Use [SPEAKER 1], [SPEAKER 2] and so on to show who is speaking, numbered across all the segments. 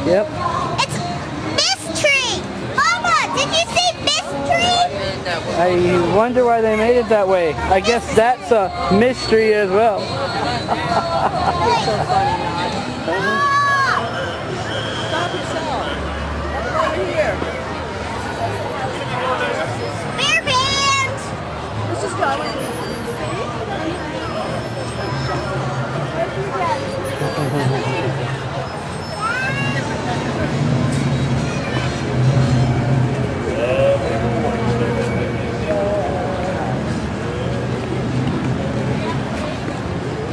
[SPEAKER 1] Yep.
[SPEAKER 2] It's Mystery! Mama, did you say Mystery?
[SPEAKER 1] I wonder why they made it that way. I guess that's a mystery as well.
[SPEAKER 3] You're so funny, Nod. Stop yourself. Come over here.
[SPEAKER 2] Bear band!
[SPEAKER 3] Let's just go.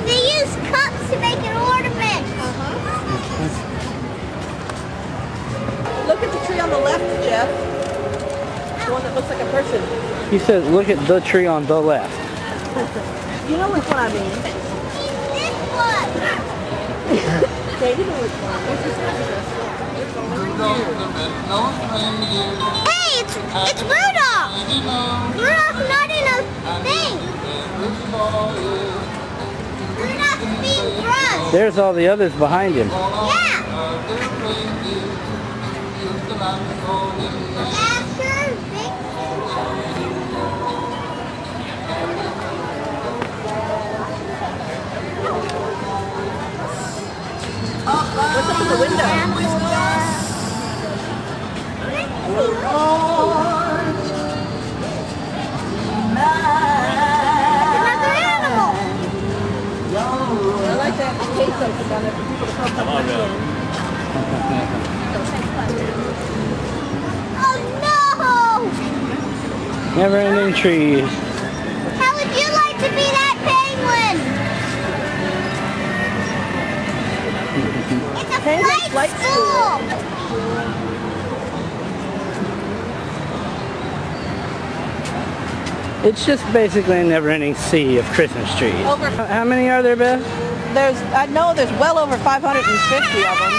[SPEAKER 2] They use cups to make an ornament.
[SPEAKER 3] Look at the tree on the left, Jeff. The one that looks like a person.
[SPEAKER 1] He says, look at the tree on the left.
[SPEAKER 3] You know which one I mean.
[SPEAKER 2] This one.
[SPEAKER 3] Okay, you know which one.
[SPEAKER 2] Hey, it's Rudolph. Rudolph's not in a thing. Rudolph's being brushed.
[SPEAKER 1] There's all the others behind him.
[SPEAKER 2] Yeah. Dasher,
[SPEAKER 3] What's up in the window?
[SPEAKER 2] Another animal.
[SPEAKER 3] I like that case open down there for people to come punch in.
[SPEAKER 2] Oh no!
[SPEAKER 1] Never-ending trees.
[SPEAKER 2] How would you like to be that penguin? It's a
[SPEAKER 3] Penguin
[SPEAKER 2] flight
[SPEAKER 3] flight
[SPEAKER 2] school.
[SPEAKER 1] It's just basically a never-ending sea of Christmas trees.
[SPEAKER 3] Over.
[SPEAKER 1] How many are there, Beth?
[SPEAKER 3] I know there's well over 550 of them.